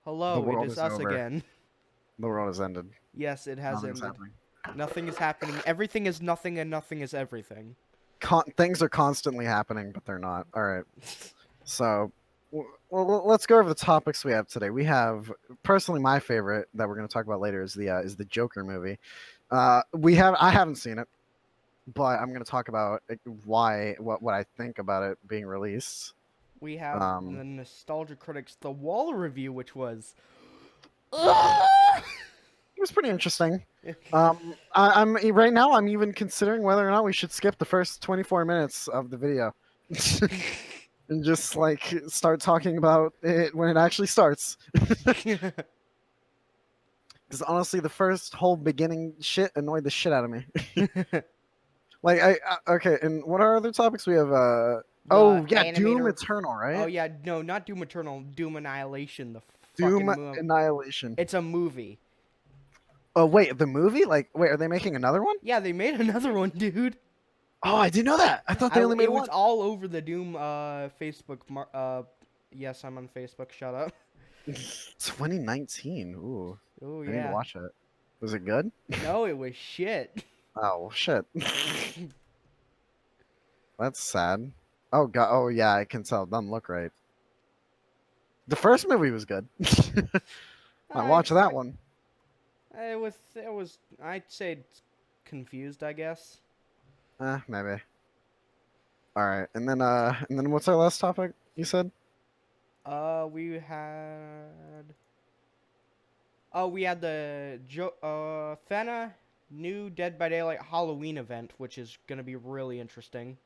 The Hello, it world is is us over. again. The world has ended. Yes, it has Nothing's ended. happening. Nothing is happening. Everything is nothing and nothing is everything. Things are constantly happening, but they're not. All right. So, let's go over the topics we have today. We have personally my favorite that we're going to talk about later is the Joker movie. I haven't seen it, but I'm going to talk about what I think about it being released. We have Um, the Nostalgia Critics The Wall review, which was it was pretty interesting. I'm right now. I'm even considering whether or not we should skip the first 24 minutes of the video. And just like start talking about it when it actually starts. Because honestly, the first whole beginning shit annoyed the shit out of me. Like okay, and what are other topics we have? the Oh yeah, Doom animator. Eternal, Oh right? yeah, no, not Doom Eternal. Doom Annihilation. The Doom fucking movie. Annihilation. It's a movie. Oh wait, the movie? Like, wait, are they making another one? Yeah, they made another one, dude. Oh, I didn't know that. I thought they only made It was one. all over the Doom Facebook. Yes, I'm on Facebook. Shut up. 2019. Ooh, Oh I need to yeah. watch it. Was it good? No, it was shit. Oh shit. That's sad. Oh god. Oh yeah, I can tell. It doesn't look right. The first movie was good. I I watched that one. it was I'd say it's confused, I guess. Maybe. All right, and then what's our last topic? You said? We had we had the Fena new Dead by Daylight Halloween event, which is gonna be really interesting.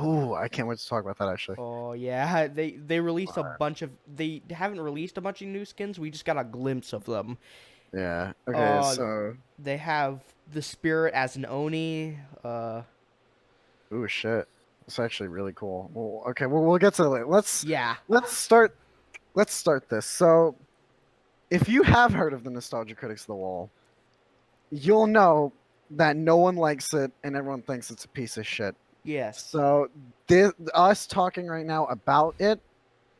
Ooh, I can't wait to talk about that actually. Oh yeah, they released All a right. bunch of they haven't released a bunch of new skins. We just got a glimpse of them. Yeah. Okay. Uh, So. they have the Spirit as an Oni. Ooh, shit. It's actually really cool. Well, okay. Well, we'll get to it later. Yeah. Let's start. Let's start this. So, if you have heard of the Nostalgia Critics of the Wall, you'll know that no one likes it and everyone thinks it's a piece of shit. Yes. So, us talking right now about it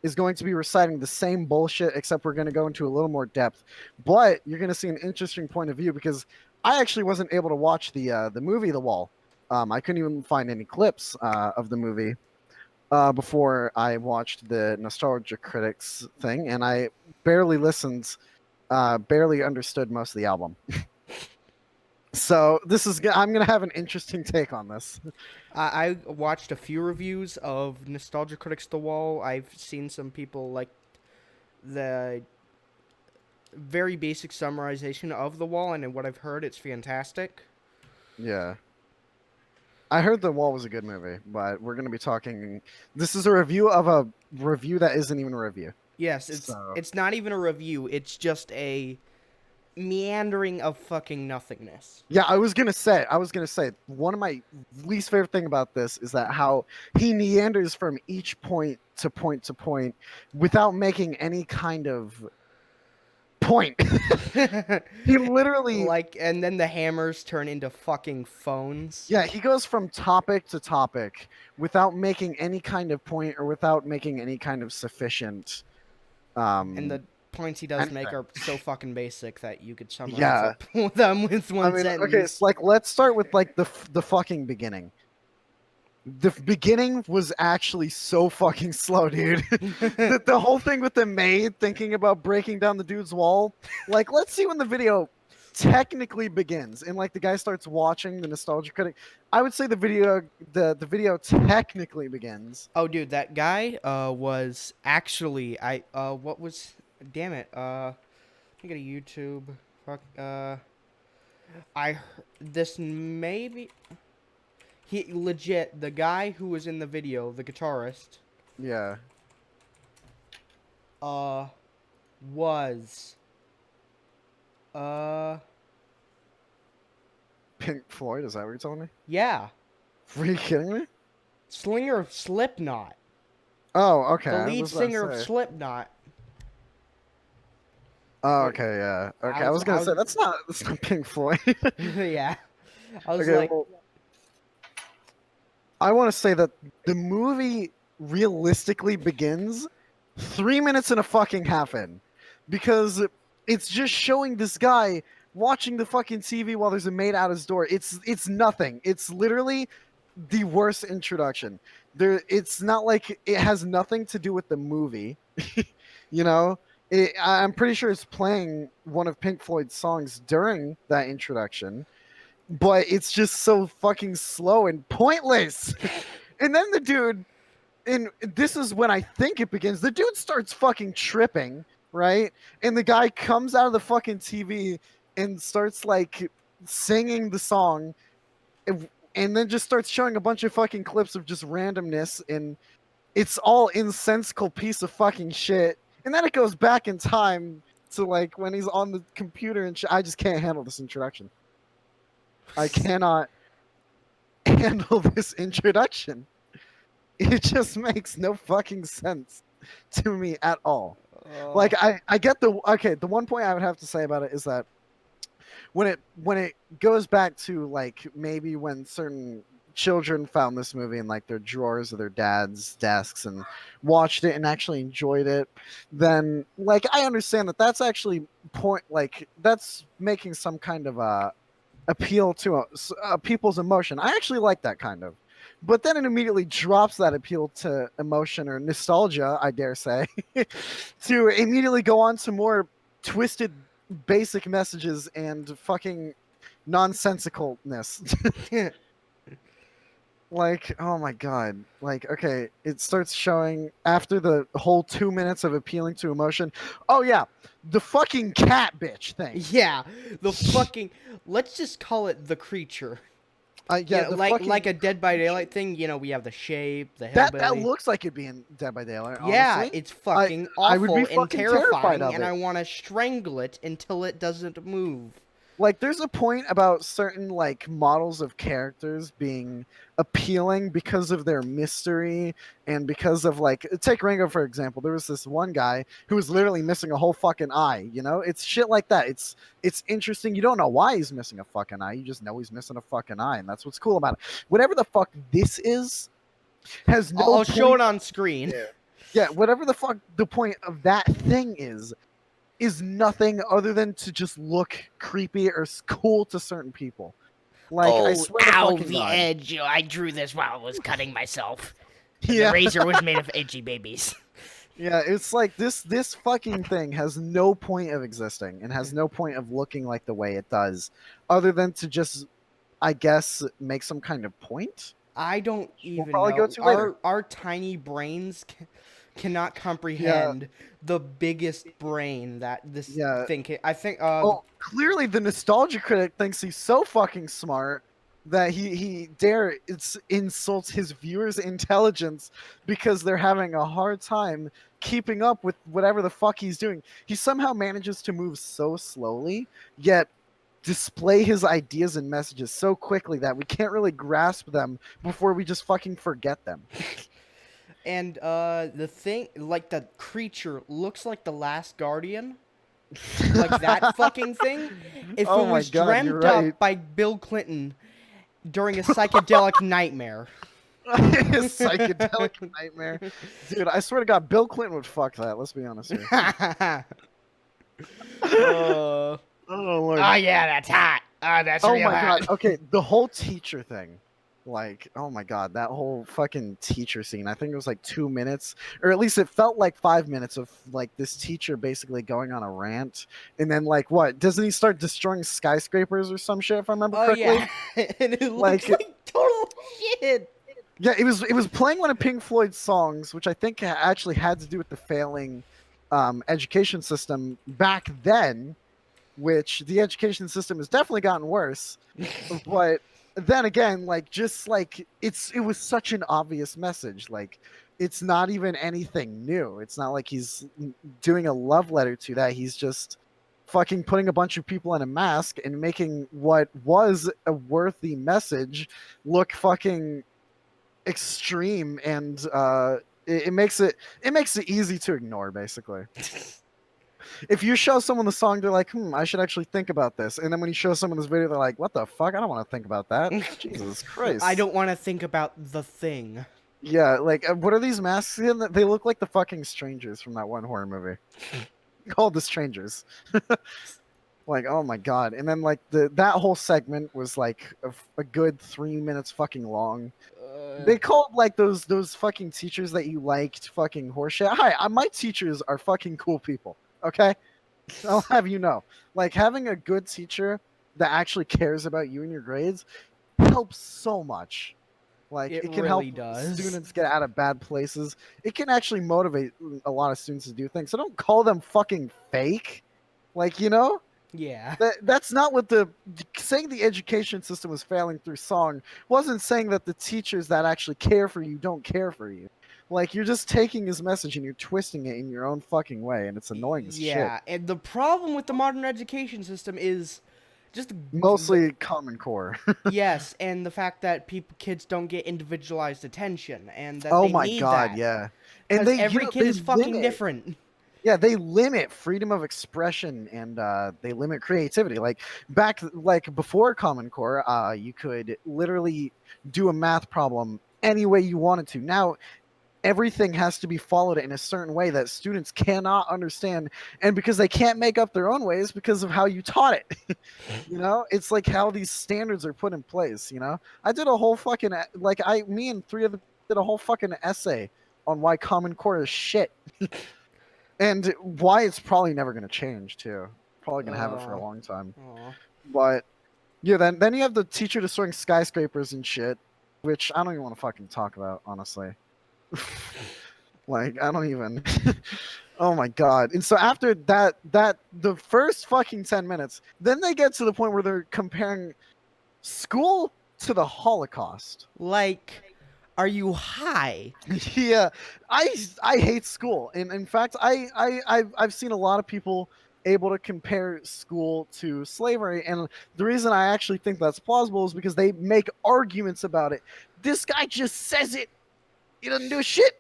is going to be reciting the same bullshit, except we're going to go into a little more depth. But you're going to see an interesting point of view because I actually wasn't able to watch the movie The Wall. I couldn't even find any clips of the movie before I watched the Nostalgia Critics thing, and I barely listened, barely understood most of the album. So I'm gonna have an interesting take on this. I watched a few reviews of Nostalgia Critics The Wall. I've seen some people like the very basic summarization of The Wall, and in what I've heard, it's fantastic. Yeah. I heard The Wall was a good movie, but we're gonna be talking. This is a review of a review that isn't even a review. Yes, So it's not even a review. It's just a meandering of fucking nothingness. yeah, I was gonna say, one of my least favorite thing about this is that how he meanders from each point to point to point without making any kind of point. He literally, Like, and then the hammers turn into fucking phones. yeah, he goes from topic to topic without making any kind of point or without making any kind of sufficient And um the points he does make anything. are so fucking basic that you could summarize Yeah, it them with I one mean, okay, it's sentence. like let's start with like the fucking beginning. The beginning was actually so fucking slow, dude. The whole thing with the maid thinking about breaking down the dude's wall. Like, let's see when the video technically begins and like the guy starts watching the Nostalgia Critic. I would say the video technically begins. Oh, dude, that guy was actually what was damn it I got a YouTube fuck this maybe he legit the guy who was in the video, the guitarist, Yeah. uh was uh Pink Floyd, is that what you're telling me? yeah, Are you kidding me? Slinger of Slipknot, Oh, okay. the I lead was about to singer of say. Slipknot. Oh, Wait, okay, yeah. Okay, I was I gonna say was that's not Pink Floyd. yeah, I was Okay, like, well, I want to say that the movie realistically begins 3 minutes and a fucking half in. because it's just showing this guy watching the fucking TV while there's a maid at his door. It's nothing. It's literally the worst introduction. It's not like it has nothing to do with the movie. You know, I'm pretty sure it's playing one of Pink Floyd's songs during that introduction, but it's just so fucking slow and pointless. And then the dude, and this is when I think it begins. The dude starts fucking tripping, right? And the guy comes out of the fucking TV and starts like singing the song, and then just starts showing a bunch of fucking clips of just randomness, and it's all insensical piece of fucking shit. And then it goes back in time to like when he's on the computer and shit. I just can't handle this introduction. I cannot handle this introduction. It just makes no fucking sense to me at all. Like I get the one point I would have to say about it is that when it goes back to like maybe when certain children found this movie in like their drawers of their dad's desks and watched it and actually enjoyed it, then like I understand that that's actually that's making some kind of appeal to people's emotion. I actually like that kind of. But then it immediately drops that appeal to emotion or nostalgia, I dare say, to immediately go on to more twisted basic messages and fucking nonsensicalness. Like, oh my god. Like, okay, it starts showing after the whole 2 minutes of appealing to emotion. Oh yeah, the fucking cat bitch thing. Yeah, the fucking. Let's just call it the creature. Yeah, like a Dead by Daylight thing. You know, we have the shape, the that hillbilly. looks like it being Dead by Daylight. Yeah, Honestly. it's fucking I would awful be and fucking terrified terrifying, of and it. I want to strangle it until it doesn't move. Like there's a point about certain like models of characters being appealing because of their mystery and because of like take Ringo for example. There was this one guy who was literally missing a whole fucking eye, you know? It's shit like that. It's interesting. You don't know why he's missing a fucking eye. You just know he's missing a fucking eye, and that's what's cool about it. Whatever the fuck this is has no I'll show it point. on screen. Yeah, whatever the fuck the point of that thing is nothing other than to just look creepy or cool to certain people. Like, I swear to fucking the God. edge. I drew this while I was cutting myself. And Yeah. the razor was made of itchy babies. Yeah, it's like this fucking thing has no point of existing and has no point of looking like the way it does, other than to just, I guess, make some kind of point. I don't even probably know. go to later. Our tiny brains cannot comprehend the biggest brain that this thing can. I think. Well, clearly the nostalgia critic thinks he's so fucking smart that he insults his viewers' intelligence because they're having a hard time keeping up with whatever the fuck he's doing. He somehow manages to move so slowly, yet display his ideas and messages so quickly that we can't really grasp them before we just fucking forget them. And the thing, like the creature, looks like the Last Guardian, like that fucking thing. If Oh it my was God, dreamt you're right. up by Bill Clinton during a psychedelic nightmare. Psychedelic nightmare, dude. I swear to God, Bill Clinton would fuck that. Let's be honest here. Oh Lord. Oh, yeah, that's hot. Oh, that's Oh real my hot. God. Okay, the whole teacher thing. Like, oh my God, that whole fucking teacher scene. I think it was like 2 minutes, or at least it felt like 5 minutes of like this teacher basically going on a rant, and then like what? Doesn't he start destroying skyscrapers or some shit? If I remember correctly. Yeah, and it looks like total shit. Yeah, it was playing one of Pink Floyd's songs, which I think actually had to do with the failing education system back then, which the education system has definitely gotten worse. But then again, like just like it was such an obvious message. Like it's not even anything new. It's not like he's doing a love letter to that. He's just fucking putting a bunch of people in a mask and making what was a worthy message look fucking extreme, and it makes it easy to ignore basically. If you show someone the song, they're like, I should actually think about this. And then when you show someone this video, they're like, what the fuck? I don't want to think about that. Jesus Christ. I don't want to think about the thing. Yeah, like, what are these masks in? They look like the fucking strangers from that one horror movie. called The Strangers. Like, oh my god. And then like that whole segment was like a good 3 minutes fucking long. They called like those fucking teachers that you liked fucking horseshit. Hi, my teachers are fucking cool people. Okay, I'll have you know. Like having a good teacher that actually cares about you and your grades helps so much. Like It it can help really does. students get out of bad places. It can actually motivate a lot of students to do things. So don't call them fucking fake. Like, you know? Yeah. That's not what the saying the education system was failing through song wasn't saying that the teachers that actually care for you don't care for you. Like you're just taking his message and you're twisting it in your own fucking way, and it's annoying as shit. Yeah, and the problem with the modern education system is just Mostly Common Core. yes, and the fact that kids don't get individualized attention, and that Oh they my need god, that yeah. And because every kid they is fucking limit, different. yeah, they limit freedom of expression and they limit creativity. Like back like before Common Core, you could literally do a math problem any way you wanted to. Now everything has to be followed in a certain way that students cannot understand, and because they can't make up their own ways because of how you taught it. You know, it's like how these standards are put in place. You know, I did a whole fucking like me and three of them did a whole fucking essay on why Common Core is shit. And why it's probably never going to change too. Probably going to have it for a long time. Aw. But yeah, then you have the teacher destroying skyscrapers and shit, which I don't even want to fucking talk about, honestly. Like I don't even. Oh my god! And so after that, the first fucking 10 minutes, then they get to the point where they're comparing school to the Holocaust. Like, are you high? Yeah, I hate school, and in fact, I've seen a lot of people able to compare school to slavery, and the reason I actually think that's plausible is because they make arguments about it. This guy just says it. He doesn't do shit.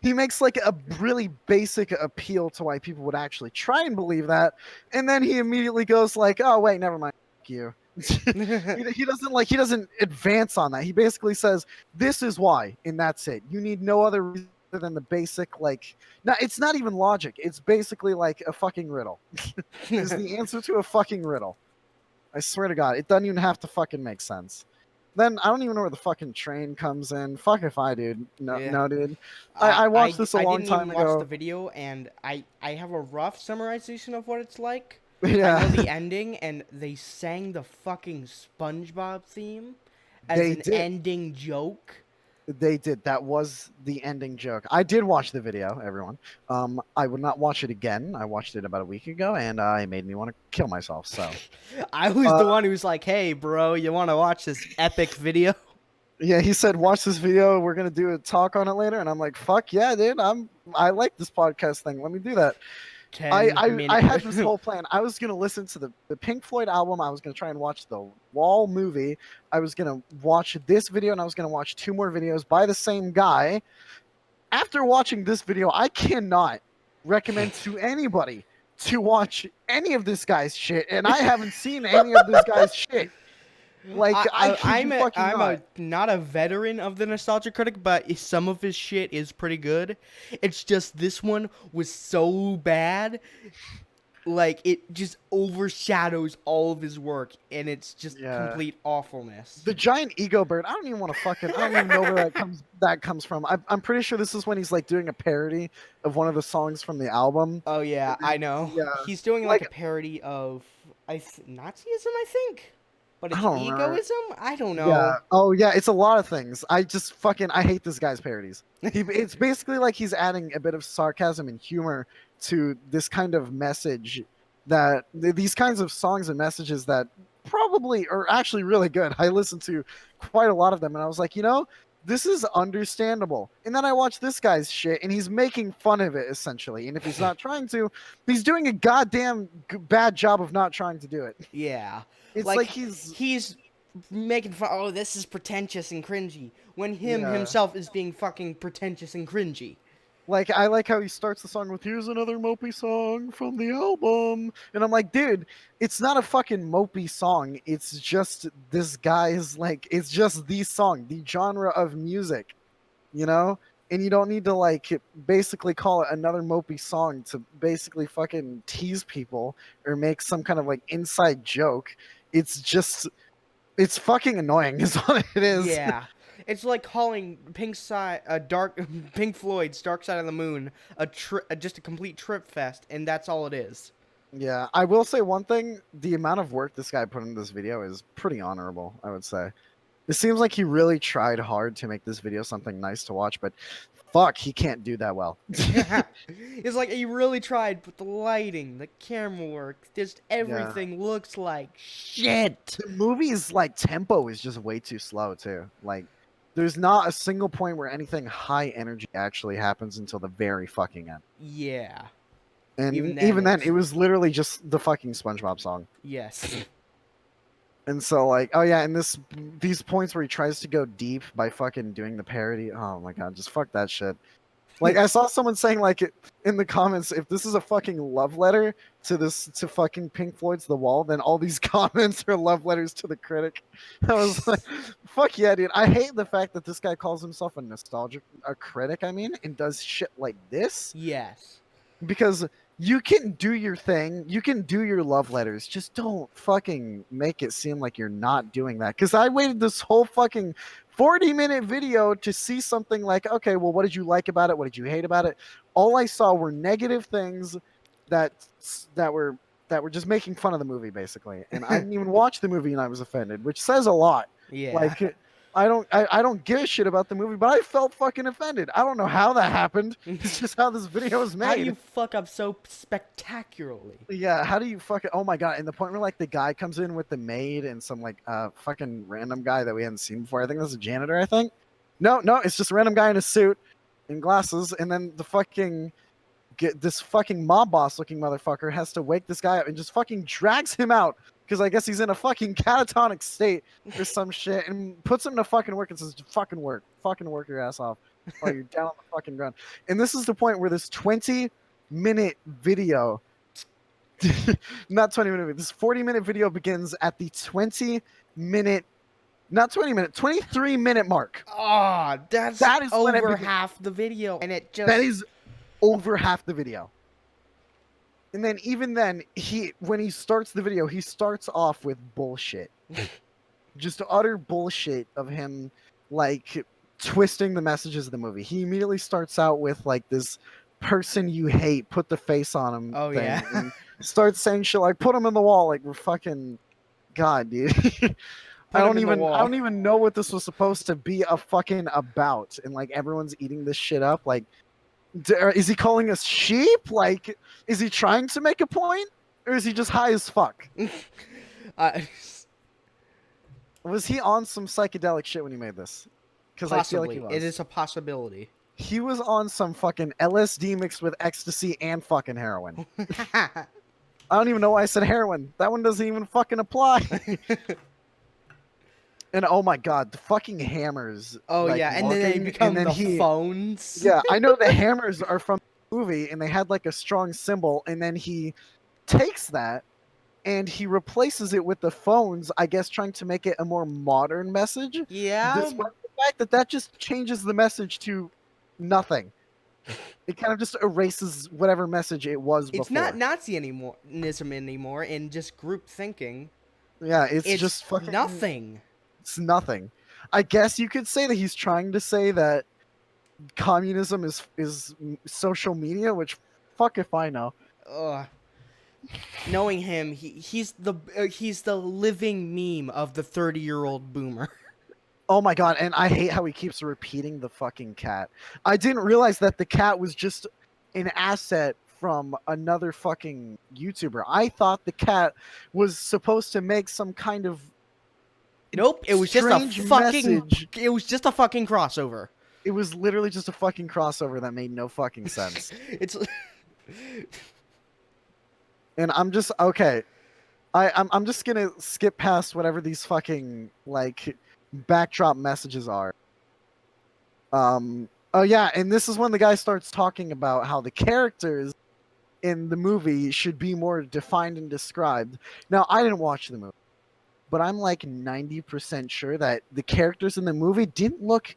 He makes like a really basic appeal to why people would actually try and believe that, and then he immediately goes like, "Oh wait, never mind, fuck you." He doesn't advance on that. He basically says, "This is why," and that's it. You need no other reason than the basic like. No, it's not even logic. It's basically like a fucking riddle. Is the answer to a fucking riddle. I swear to God, it doesn't even have to fucking make sense. Then I don't even know where the fucking train comes in. Fuck if I, dude. No, Yeah. no, dude. I watched this a long time I didn't even watch ago. the video, and I have a rough summarization of what it's like. I Yeah, know the ending, and they sang the fucking SpongeBob theme as they an did. ending joke. They did. That was the ending joke. I did watch the video, everyone. I would not watch it again. I watched it about a week ago, and it made me want to kill myself. So I was the one who was like, "Hey, bro, you want to watch this epic video?" yeah, he said, "Watch this video. We're gonna do a talk on it later." And I'm like, "Fuck yeah, dude! I like this podcast thing. Let me do that." 10 I minutes. had this whole plan. I was gonna listen to the Pink Floyd album. I was gonna try and watch the Wall movie. I was gonna watch this video, and I was gonna watch 2 more videos by the same guy. After watching this video, I cannot recommend to anybody to watch any of this guy's shit, and I haven't seen any of this guy's shit. Like I kid you fucking I'm not. not a veteran of the Nostalgia Critic, but some of his shit is pretty good. It's just this one was so bad, like it just overshadows all of his work, and it's just Yeah. complete awfulness. The giant ego bird. I don't even want to fucking. I don't even know where that comes from. I'm pretty sure this is when he's like doing a parody of one of the songs from the album. Oh yeah, I know. Yeah, He's doing like a like- parody of Nazism, I think, but it's I don't remember. egoism. I don't know. Yeah. Oh yeah, it's a lot of things. I hate this guy's parodies. It's basically like he's adding a bit of sarcasm and humor to this kind of message that these kinds of songs and messages that probably are actually really good. I listened to quite a lot of them, and I was like, you know, this is understandable. And then I watched this guy's shit, and he's making fun of it essentially. And if he's not trying to, he's doing a goddamn bad job of not trying to do it. Yeah. It's like he's making fun. Oh, this is pretentious and cringy. When him Yeah. himself is being fucking pretentious and cringy. Like, I like how he starts the song with, "Here's another mopey song from the album." And I'm like, dude, it's not a fucking mopey song. It's just this guy's, like, it's just the song, the genre of music, you know? and you don't need to like basically call it another mopey song to basically fucking tease people or make some kind of like inside joke. It's just it's fucking annoying is what it is. Yeah. It's like calling Pink Floyd's Dark Side of the Moon just a complete trip fest, and that's all it is. Yeah, I will say one thing, the amount of work this guy put into this video is pretty honorable, I would say. It seems like he really tried hard to make this video something nice to watch, but fuck, he can't do that well. It's like he really tried, but the lighting, the camera work, just everything looks like shit. The movie's like tempo is just way too slow too. Like there's not a single point where anything high energy actually happens until the very fucking end. Yeah. And Even even then, then it was literally just the fucking SpongeBob song. Yes. And so like, oh yeah, and these points where he tries to go deep by fucking doing the parody. Oh my god, just fuck that shit. Like I saw someone saying like in the comments, if this is a fucking love letter to fucking Pink Floyd's The Wall, then all these comments are love letters to the Critic. I was like, fuck yeah, dude. I hate the fact that this guy calls himself a critic, I mean, and does shit like this. Yes. Because you can do your thing, you can do your love letters, just don't fucking make it seem like you're not doing that. Because I waited this whole fucking 40-minute video to see something like, okay, well, what did you like about it? What did you hate about it? All I saw were negative things that were just making fun of the movie, basically. And I didn't even watch the movie and I was offended, which says a lot. Yeah. Like, I don't give a shit about the movie, but I felt fucking offended. I don't know how that happened. It's just how this video was made. How do you fuck up so spectacularly? Yeah, how do you fucking... Oh my god, and the point where, like, the guy comes in with the maid and some, like, fucking random guy that we hadn't seen before. I think that's a janitor, I think? No, it's just a random guy in a suit and glasses, and then the fucking... this fucking mob boss-looking motherfucker has to wake this guy up and just fucking drags him out, because I guess he's in a fucking catatonic state or some shit, and puts him to fucking work and says, fucking work your ass off, or you're down on the fucking ground. And this is the point where this 20-minute video... not 20-minute. This 40-minute video begins at the 20-minute, not 20-minute, 23-minute mark. Oh, that is over half the video, and it just... That is over half the video. And then even then, when he starts the video, he starts off with bullshit. Just utter bullshit of him, like, twisting the messages of the movie. He immediately starts out with, like, this person you hate, put the face on him thing, yeah. And starts saying shit like, put him in the wall, like, we're fucking... God, dude. I don't even know what this was supposed to be a fucking about. And, like, everyone's eating this shit up, like... Is he calling us sheep? Like, is he trying to make a point? Or is he just high as fuck? Was he on some psychedelic shit when he made this? Because I feel like he was. It is a possibility. He was on some fucking LSD mixed with ecstasy and fucking heroin. I don't even know why I said heroin. That one doesn't even fucking apply. And oh my god, the fucking hammers. Oh like, yeah, and then they become phones. Yeah, I know the hammers are from the movie, and they had like a strong symbol, and then he takes that and he replaces it with the phones, I guess trying to make it a more modern message. Yeah. Despite the fact that just changes the message to nothing. It kind of just erases whatever message it was before. It's not Nazism anymore and just group thinking. Yeah, it's just fucking... nothing. It's nothing. I guess you could say that he's trying to say that communism is social media, which fuck if I know. Knowing him, he's the living meme of the 30-year-old boomer. Oh my god, and I hate how he keeps repeating the fucking cat. I didn't realize that the cat was just an asset from another fucking YouTuber. I thought the cat was supposed to make some kind of... Nope, it was just a fucking message. It was just a fucking crossover. It was literally just a fucking crossover that made no fucking sense. And I'm just okay. I'm just gonna skip past whatever these fucking like backdrop messages are. Oh yeah, and this is when the guy starts talking about how the characters in the movie should be more defined and described. Now, I didn't watch the movie, but I'm like 90% sure that the characters in the movie didn't look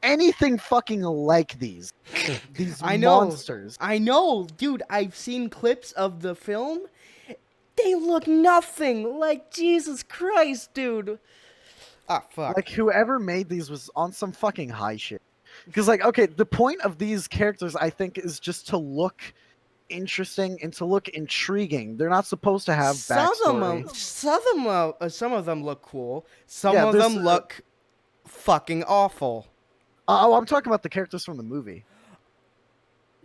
anything fucking like these I know. monsters. I know, dude. I've seen clips of the film. They look nothing like Jesus Christ, dude. Ah, fuck. Like whoever made these was on some fucking high shit. Because like, okay, the point of these characters, I think, is just to look interesting and to look intriguing. They're not supposed to have backstory. Some of them look cool. Some Yeah, of there's, them look fucking awful. Oh, I'm talking about the characters from the movie.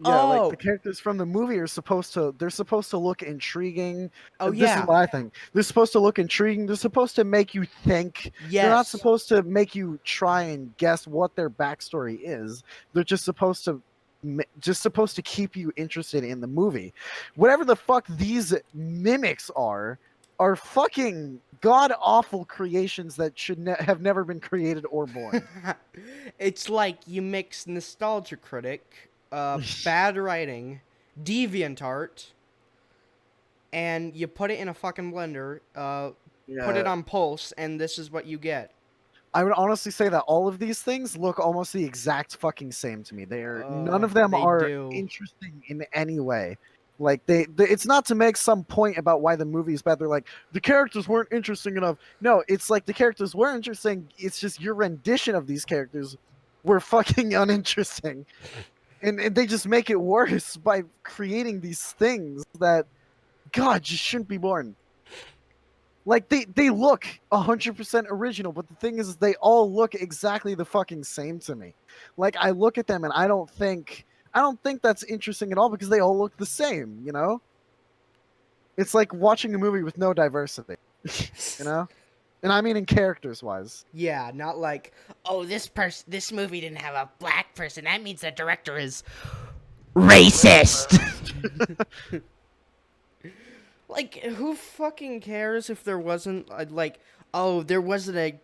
Yeah, like the Oh, characters from the movie are supposed to look intriguing. oh This is yeah. what I think. They're supposed to look intriguing. They're supposed to make you think. They're not Yes. supposed to make you try and guess what their backstory is. They're just supposed to keep you interested in the movie. Whatever the fuck these mimics are fucking god awful creations that should have never been created or born. It's like you mix Nostalgia Critic, bad writing, deviant art, and you put it in a fucking blender, put it Yeah. on pulse, and this is what you get. I would honestly say that all of these things look almost the exact fucking same to me. None of them They are do. interesting in any way. Like it's not to make some point about why the movie is bad. They're like the characters weren't interesting enough. No, it's like the characters were interesting. It's just your rendition of these characters were fucking uninteresting, and they just make it worse by creating these things that God just shouldn't be born. Like they look 100% original, but the thing is they all look exactly the fucking same to me. Like I look at them and I don't think that's interesting at all because they all look the same, you know? It's like watching a movie with no diversity, you know? And I mean in characters wise. Yeah, not like Oh, this movie didn't have a black person. That means the director is racist. like who fucking cares if there wasn't there wasn't a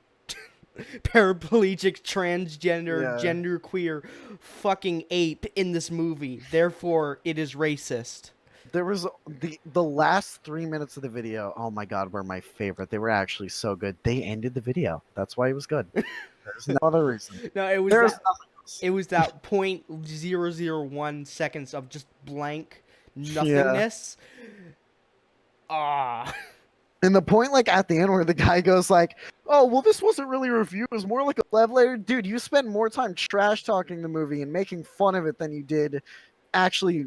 paraplegic transgender Yeah. genderqueer fucking ape in this movie. Therefore, it is racist. There was the last 3 minutes of the video. Oh my god, were my favorite. They were actually so good. They ended the video. That's why it was good. There's no other reason. No, it was There's that, nothing else. it was that 0.001 seconds of just blank nothingness. Ah. And the point, like at the end, where the guy goes like, "Oh, well, this wasn't really a review. It was more like a love letter." Dude, you spend more time trash talking the movie and making fun of it than you did actually,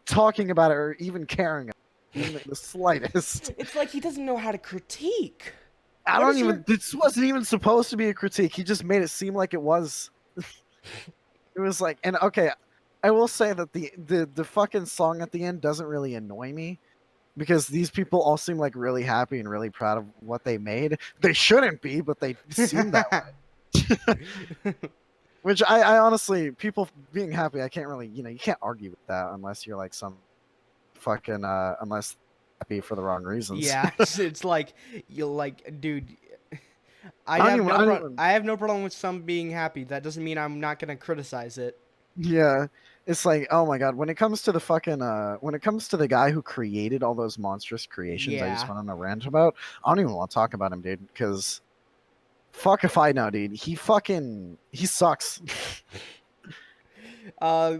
talking about it or even caring about it, even the slightest. It's like he doesn't know how to critique. I What don't is even. your- This wasn't even supposed to be a critique. He just made it seem like it was. It was like, and okay, I will say that the fucking song at the end doesn't really annoy me. Because these people all seem like really happy and really proud of what they made. They shouldn't be, but they seem that way. Which I honestly, people being happy, I can't really, you can't argue with that unless you're like some fucking, unless happy for the wrong reasons. Yeah, it's like you're like, dude. I have no problem with some being happy. That doesn't mean I'm not gonna criticize it. Yeah. It's like, oh my god, when it comes to the fucking when it comes to the guy who created all those monstrous creations I just Yeah. went on a rant about, I don't even want to talk about him, dude, because fuck if I know, dude. He sucks. Uh,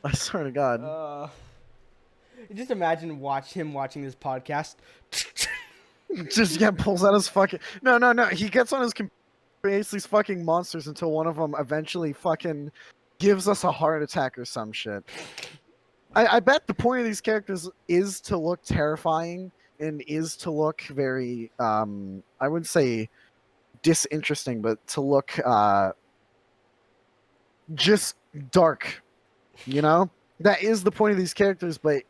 I swear to god. just imagine him watching this podcast. Just pulls out his fucking no. He gets on his computer, creates these fucking monsters until one of them eventually fucking gives us a heart attack or some shit. I bet the point of these characters is to look terrifying and is to look very I wouldn't say disinteresting, but to look just dark. That is the point of these characters, but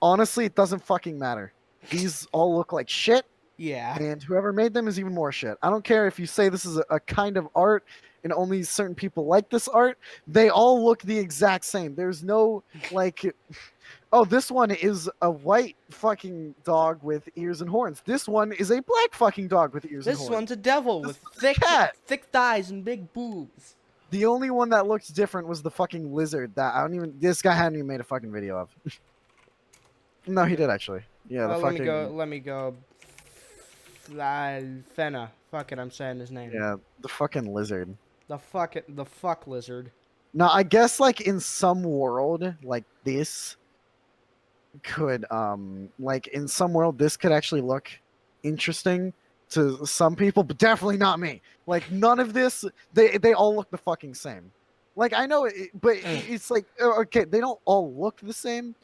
honestly it doesn't fucking matter. These all look like shit. Yeah. And whoever made them is even more shit. I don't care if you say this is a kind of art and only certain people like this art. They all look the exact same. There's no, like, oh, this one is a white fucking dog with ears and horns. This one is a black fucking dog with ears and This horns. one's a devil with thick thighs and big boobs. The only one that looks different was the fucking lizard that this guy hadn't even made a fucking video of. No, he did actually. Yeah, the Let fucking... me go. Fena. Fuck it, I'm saying his name. Yeah, the fucking lizard. The fuck lizard. Now, I guess like in some world like this could like in some world this could actually look interesting to some people, but definitely not me. Like none of this, they all look the fucking same. Like I know it, but it's like okay, they don't all look the same,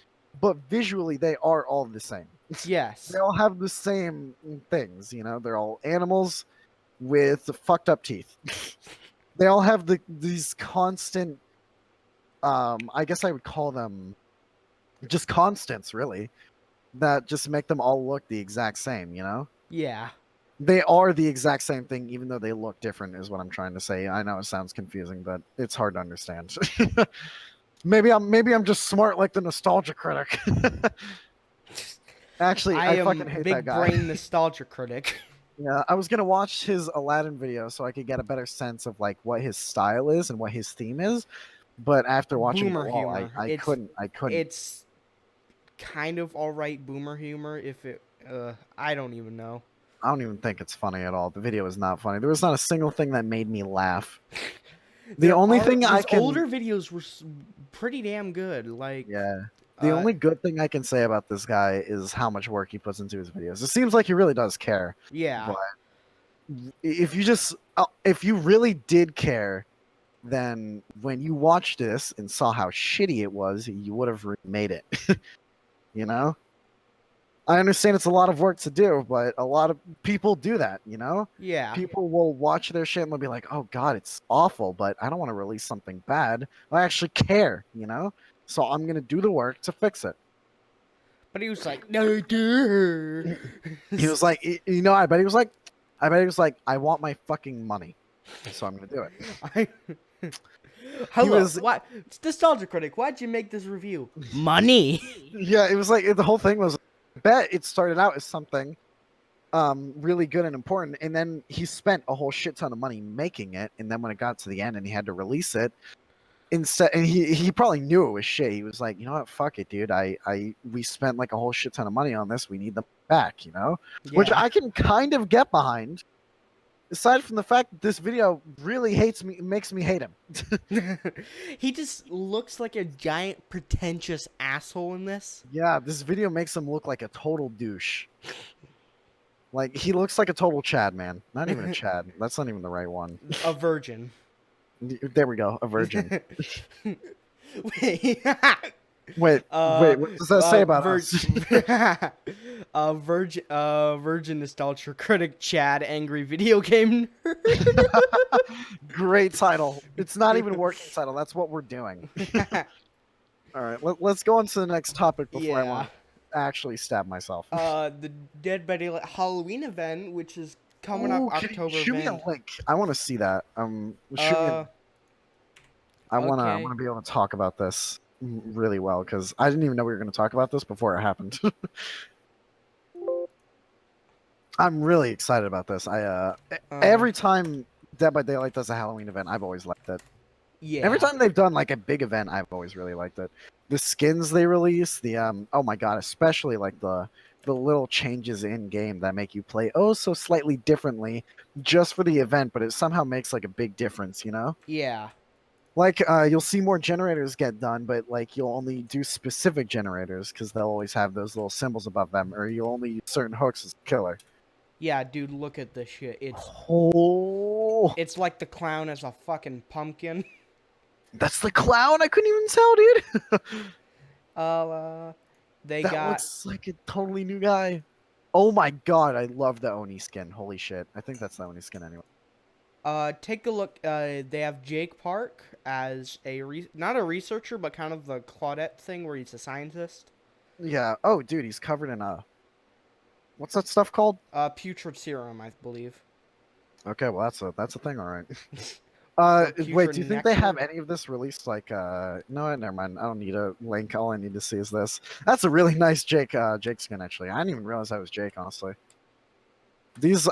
but visually they are all the same. Yes. They all have the same things, you know. They're all animals with fucked up teeth. They all have these constant I guess I would call them just constants, really, that just make them all look the exact same, you know? Yeah. They are the exact same thing, even though they look different, is what I'm trying to say. I know it sounds confusing, but it's hard to understand. maybe I'm just smart like the nostalgia critic. Actually, I am fucking hate big that guy. brain nostalgia critic. Yeah, I was gonna watch his Aladdin video so I could get a better sense of like what his style is and what his theme is. But after watching Boomer the wall, humor. I couldn't. It's kind of alright boomer humor if it I don't even know. I don't even think it's funny at all. The video is not funny. There was not a single thing that made me laugh. The only thing I his can older videos were pretty damn good. Like yeah. The only good thing I can say about this guy is how much work he puts into his videos. It seems like he really does care. yeah. But if you really did care, then when you watched this and saw how shitty it was, you would have remade it. You know? I understand it's a lot of work to do, but a lot of people do that, you know? Yeah. People will watch their shit and they'll be like, oh god, it's awful, but I don't want to release something bad. I actually care, you know? So I'm gonna do the work to fix it. But he was like, no, dude. He was like, you know, I bet he was like, I want my fucking money, so I'm gonna do it. Hello, was- what? It's nostalgia critic. Why'd you make this review? Money. Yeah, it was like the whole thing was. I bet it started out as something really good and important, and then he spent a whole shit ton of money making it, and then when it got to the end and he had to release it, instead, and he probably knew it was shit. He was like, you know what, fuck it, dude. We spent like a whole shit ton of money on this. We need them back, you know, which Yeah. I can kind of get behind. Aside from the fact that this video really makes me hate him. He just looks like a giant pretentious asshole in this. Yeah, this video makes him look like a total douche. Like he looks like a total Chad, man. Not even a Chad. That's not even the right one. A virgin. There we go, a virgin. Wait. Wait, what does that say about us? Virgin nostalgia critic Chad angry video game nerd. Great title. It's not even a working title. That's what we're doing. All right, let's go on to the next topic before I want to actually stab myself. The Dead by Daylight Halloween event, which is coming up October. Shoot me a link. I want to see that. I want to be able to talk about this really well because I didn't even know we were going to talk about this before it happened. I'm really excited about this. Every time Dead by Daylight does a Halloween event, I've always liked it. Yeah. Every time they've done like a big event, I've always really liked it. The skins they release, oh my god, especially like the little changes in game that make you play so slightly differently just for the event, but it somehow makes like a big difference, you know? Yeah. Like you'll see more generators get done, but like you'll only do specific generators because they'll always have those little symbols above them, or you'll only use certain hooks as killer. Yeah, dude, look at this shit. It's like the clown as a fucking pumpkin. That's the clown. I couldn't even tell, dude. That looks like a totally new guy. Oh my god, I love the Oni skin. Holy shit. I think that's the Oni skin anyway. Take a look. They have Jake Park as not a researcher, but kind of the Claudette thing where he's a scientist. Yeah. Oh, dude, he's covered in what's that stuff called? Putrid serum, I believe. Okay, well that's a thing, all right. Putrid Wait, do you think they have nectar? any of this released? Like, no, never mind. I don't need a link. All I need to see is this. That's a really nice Jake skin, actually. I didn't even realize that was Jake, honestly.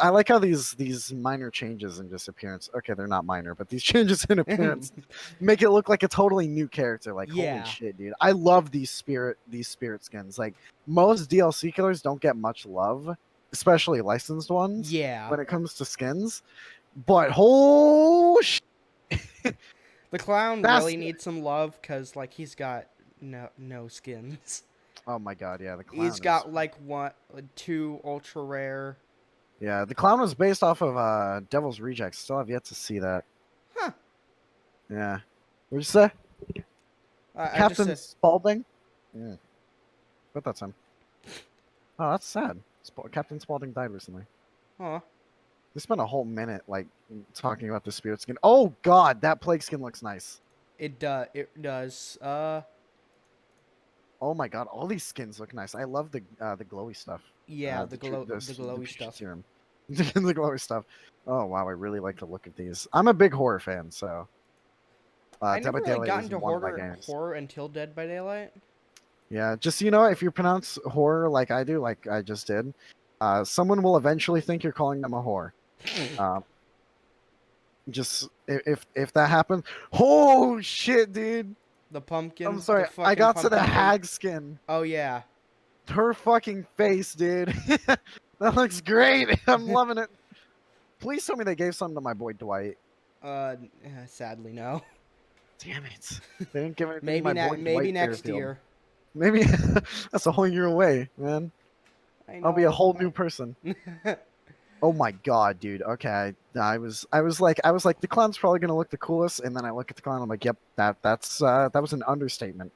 I like how these minor changes in just appearance. Okay, they're not minor, but these changes in appearance make it look like a totally new character. Like, Yeah. holy shit, dude! I love these spirit skins. Like most DLC killers don't get much love, especially licensed ones, Yeah. when it comes to skins. But whole The clown that's really needs some love because, like, he's got no skins. oh my god, yeah, the He's clown is got, like, two ultra rare. yeah, the clown was based off of Devil's Rejects. Still have yet to see that. Huh. Yeah. What'd you say? I just Captain said, Spaulding? Yeah. But that's him. Oh, that's sad. Captain Spaulding died recently. huh. We spent a whole minute like talking about the spirit skin. Oh god, that plague skin looks nice. It does. Oh my god, all these skins look nice. I love the glowy stuff. Yeah, the The glowy putrid stuff. serum. The glowy stuff. Oh wow, I really like the look of these. I'm a big horror fan, so I Dead by never really Daylight got is into one of my games. horror until Dead by Daylight. Yeah, just so you know, if you pronounce horror like I do, like I just did, someone will eventually think you're calling them a whore. Um, just if that happens, oh shit, dude! The pumpkin. I'm sorry, The I fucking got to the pumpkin face. hag skin. Oh yeah. Her fucking face, dude. That looks great. I'm loving it. Please tell me they gave something to my boy Dwight. Sadly no. Damn it! They didn't give anything to Maybe my boy maybe Dwight next Fairfield. year. Maybe that's a whole year away, man. I'll be a whole new person. Oh my god, dude. Okay, I was like the clown's probably gonna look the coolest, and then I look at the clown, I'm like, yep, that was an understatement.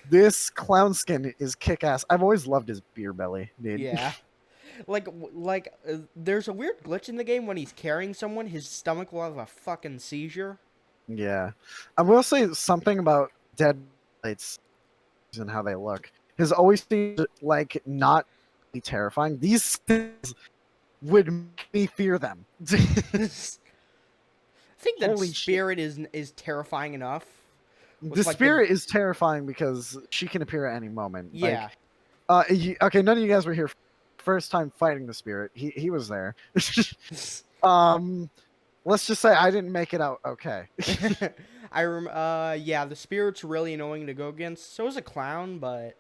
This clown skin is kick ass. I've always loved his beer belly, dude. Yeah. There's a weird glitch in the game when he's carrying someone, his stomach will have a fucking seizure. Yeah, I will say something about Dead Lights and how they look has always seemed like not be terrifying. These skins would make me fear them. I think that Holy shit. spirit is terrifying enough. The spirit is terrifying because she can appear at any moment. Yeah. Okay, none of you guys were here first time fighting the spirit. He was there. Let's just say I didn't make it out okay. Yeah, the spirit's really annoying to go against. So is a clown, but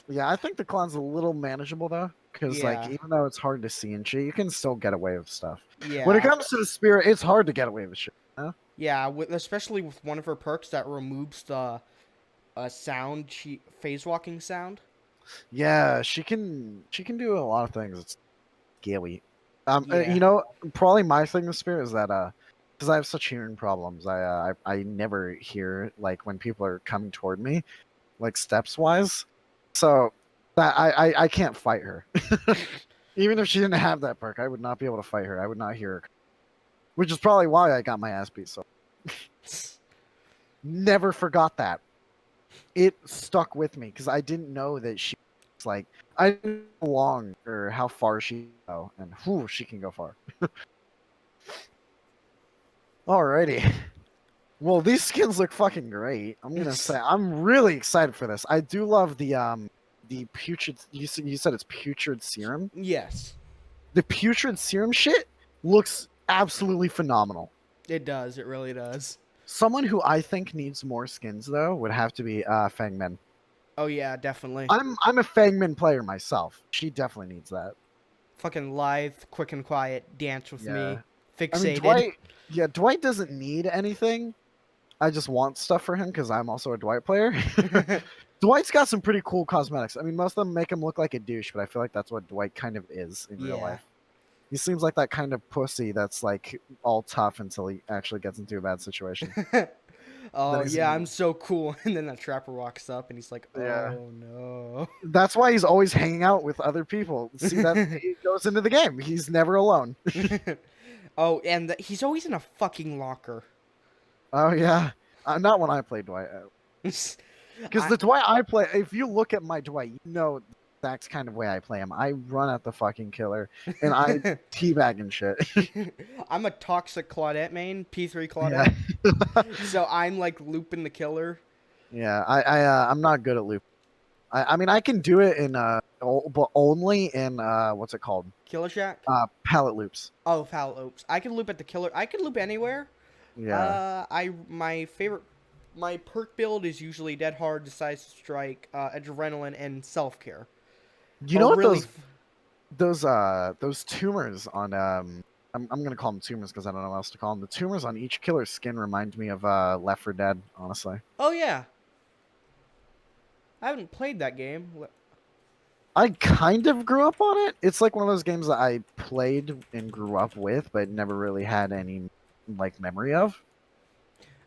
Yeah, I think the clown's a little manageable though, because like yeah. even though it's hard to see and shit, you can still get away with stuff. Yeah. When it comes to the spirit, it's hard to get away with shit. You know? Yeah, especially with one of her perks that removes the sound, phase walking sound. Yeah, she can do a lot of things. It's scary. Yeah. You know, probably my thing with spirit is that because I have such hearing problems, I never hear like when people are coming toward me, like steps wise. So that I can't fight her. Even if she didn't have that perk, I would not be able to fight her. I would not hear her. Which is probably why I got my ass beat. So never forgot that. It stuck with me because I didn't know that she was like I didn't know how long or how far she can go, and whew, she can go far. Alrighty. Well, these skins look fucking great. I'm gonna say I'm really excited for this. I do love the putrid. You said it's putrid serum. Yes. The putrid serum shit looks absolutely phenomenal. It does. It really does. Someone who I think needs more skins though would have to be Fangman. Oh yeah, definitely. I'm a Fangman player myself. She definitely needs that. Fucking lithe, quick and quiet, dance with me, fixated. I mean, Dwight doesn't need anything. I just want stuff for him because I'm also a Dwight player. Dwight's got some pretty cool cosmetics. I mean, most of them make him look like a douche, but I feel like that's what Dwight kind of is in real life. He seems like that kind of pussy that's like all tough until he actually gets into a bad situation. Oh yeah, I'm so cool. And then that trapper walks up and he's like, "Oh Yeah. no." That's why he's always hanging out with other people. See, that he goes into the game. He's never alone. Oh, and he's always in a fucking locker. Oh yeah, not when I play Dwight. Because the Dwight I play, if you look at my Dwight, you know that's kind of way I play him. I run at the fucking killer, and I teabag and shit. I'm a toxic Claudette main, P3 Claudette. Yeah. So I'm like looping the killer. Yeah, I'm not good at loop. I mean I can do it in but only in what's it called? Killer Shack? Pallet loops. Oh, foul loops. I can loop at the killer. I can loop anywhere. Yeah. My perk build is usually Dead Hard, Decisive Strike, Adrenaline, and Self Care. You know what those tumors on I'm gonna call them tumors because I don't know what else to call them. The tumors on each killer's skin remind me of Left 4 Dead, honestly. Oh yeah. I haven't played that game. I kind of grew up on it. It's like one of those games that I played and grew up with, but never really had any like memory of.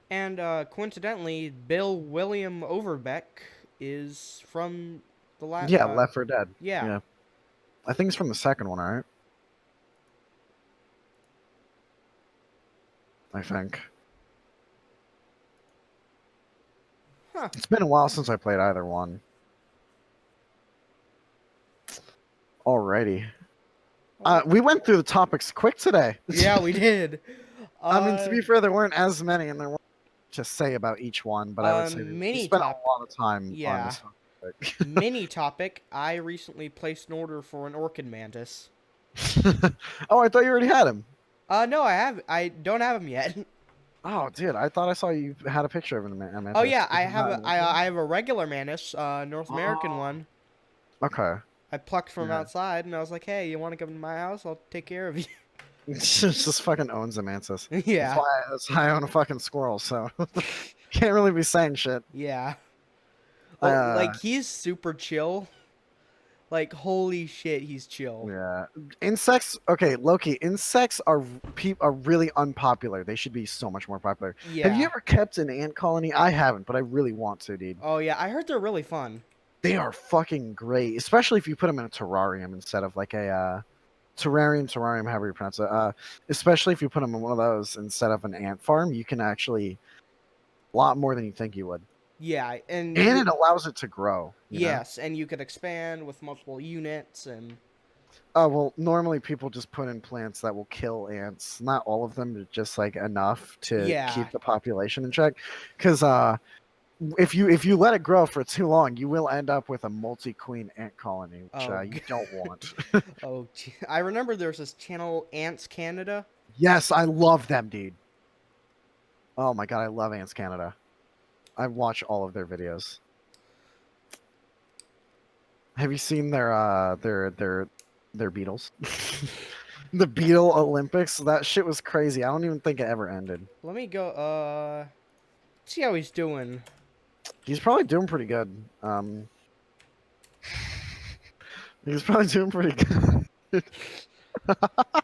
And coincidentally, Bill William Overbeck is from the last. Yeah, Left 4 Dead. Yeah. Yeah, I think it's from the second one, right? I think. Huh. It's been a while since I played either one. Alrighty. We went through the topics quick today. Yeah, we did. I mean, to be fair, there weren't as many, and there weren't to say about each one, but I would say we mini spent top- a lot of time on Yeah. this topic. Mini topic. I recently placed an order for an orchid mantis. Oh, I thought you already had him. No, I don't have him yet. Oh, dude, I thought I saw you had a picture of him. Oh yeah, I have a regular mantis, North American Oh. one. Okay. I plucked from Yeah. outside, and I was like, "Hey, you want to come to my house? I'll take care of you." Just fucking owns a mantis. Yeah, That's why I own a fucking squirrel, so can't really be saying shit. yeah. Well, Uh, like he's super chill. Like holy shit, he's chill. Yeah, insects. Okay, Loki. Insects are really unpopular. They should be so much more popular. Yeah. Have you ever kept an ant colony? I haven't, but I really want to, dude. Oh yeah, I heard they're really fun. They are fucking great, especially if you put them in a terrarium instead of like a terrarium, however you pronounce it. Especially if you put them in one of those instead of an ant farm, you can actually a lot more than you think you would, Yeah, and and it allows it to grow. you know? yes, and you could expand with multiple units and Oh, well, normally people just put in plants that will kill ants. Not all of them, but just like enough to Yeah. keep the population in check. Because if you let it grow for too long, you will end up with a multi-queen ant colony, which Oh, you don't want. oh, I remember there's this channel Ants Canada. Yes, I love them, dude. Oh my god, I love Ants Canada. I watch all of their videos. Have you seen their beetles? The Beetle Olympics? That shit was crazy. I don't even think it ever ended. Let me go. See how he's doing. He's probably doing pretty good. He's probably doing pretty good.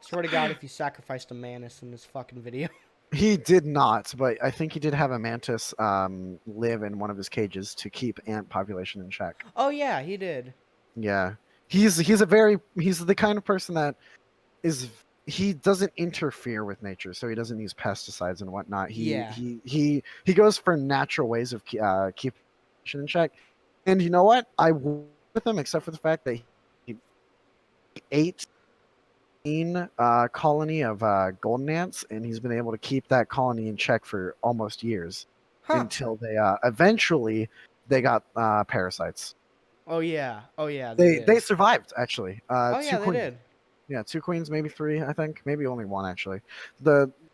Swear to God, if he sacrificed a mantis in this fucking video. He did not, but I think he did have a mantis live in one of his cages to keep ant population in check. Oh yeah, he did. Yeah, he's the kind of person that he doesn't interfere with nature, so he doesn't use pesticides and whatnot. He goes for natural ways of keeping in check. And you know what? I work with him, except for the fact that he ate colony of golden ants, and he's been able to keep that colony in check for almost years until they eventually they got parasites. Oh yeah. Oh yeah. They survived actually. Oh two yeah, they queens. did. Yeah, 2 queens, maybe 3, I think, maybe only 1 actually.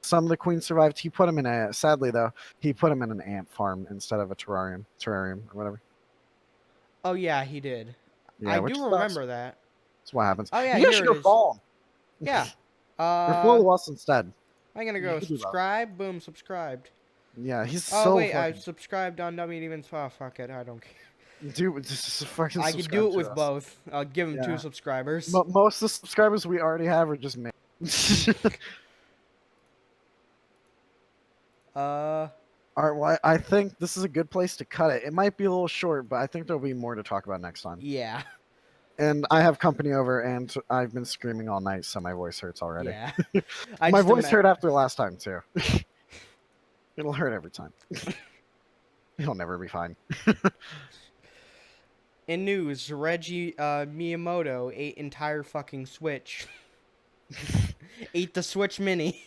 Some of the queens survived. He put them in a sadly though he put them in an ant farm instead of a terrarium or whatever. Oh yeah, he did. Yeah, I which do sucks. remember that. That's what happens. Oh yeah, you guys here should it go is. follow him. Yeah. Or follow us instead. I'm gonna You go can do that. subscribe. Boom, subscribed. Yeah, he's Oh so wait, I fucking... subscribed on Dummy Demons. Oh fuck it, I don't care. Dude, just fucking I could subscribe do it to with us. both. I'll give him 2 Yeah. subscribers. Most of the subscribers we already have are just me. All right, well, I think this is a good place to cut it. It might be a little short, but I think there'll be more to talk about next time. Yeah. And I have company over, and I've been screaming all night, so my voice hurts already. Yeah. My voice hurt after last time, too. It'll hurt every time. It'll never be fine. In news, Reggie Miyamoto ate entire fucking Switch. Ate the Switch Mini.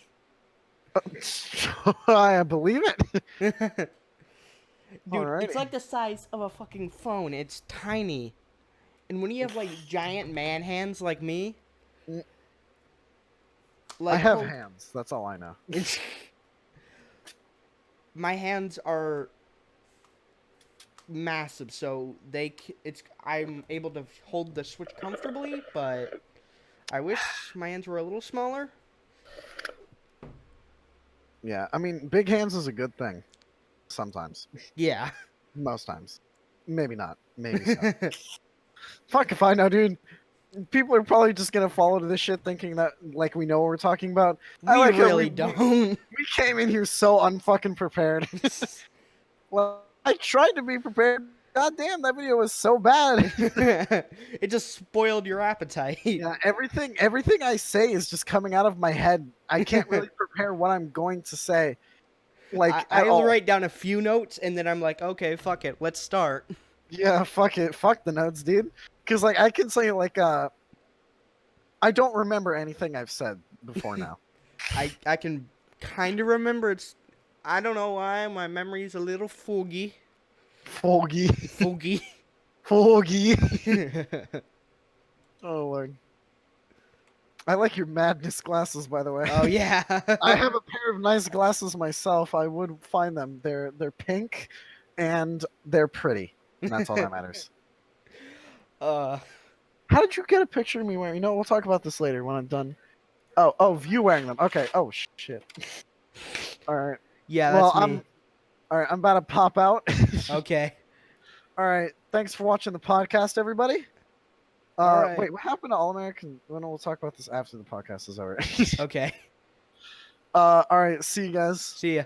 I believe it. Dude, Alrighty. it's like the size of a fucking phone. It's tiny. And when you have like giant man hands like me, I have hands. That's all I know. My hands are massive, so I'm able to hold the Switch comfortably, but I wish my hands were a little smaller. Yeah, I mean, big hands is a good thing. Sometimes. Yeah. Most times. Maybe not. Maybe so. Fuck if I know, dude. People are probably just gonna follow to this shit thinking that like we know what we're talking about. I We like how really don't. we came in here so unfucking prepared. Well, I tried to be prepared. God damn, that video was so bad. It just spoiled your appetite. Yeah, everything I say is just coming out of my head. I can't really prepare what I'm going to say. Like at I'll all. write down a few notes and then I'm like, okay, fuck it, let's start. Yeah, fuck it. Fuck the notes, dude. Cause like I can say like I don't remember anything I've said before now. I can kind of remember. I don't know why my memory's a little foggy. Foggy. Foggy. Foggy. Oh Lord. I like your madness glasses, by the way. Oh yeah. I have a pair of nice glasses myself. I would find them. They're pink and they're pretty. And that's all that matters. Uh, How did you get a picture of me wearing? You know, we'll talk about this later when I'm done. Oh, you wearing them. Okay. Oh shit. All right. yeah, Well, that's me. all right. I'm about to pop out. Okay. All right. Thanks for watching the podcast, everybody. All right. Wait, what happened to All American? Well, no, we'll talk about this after the podcast is over. Okay. All right. See you guys. See ya.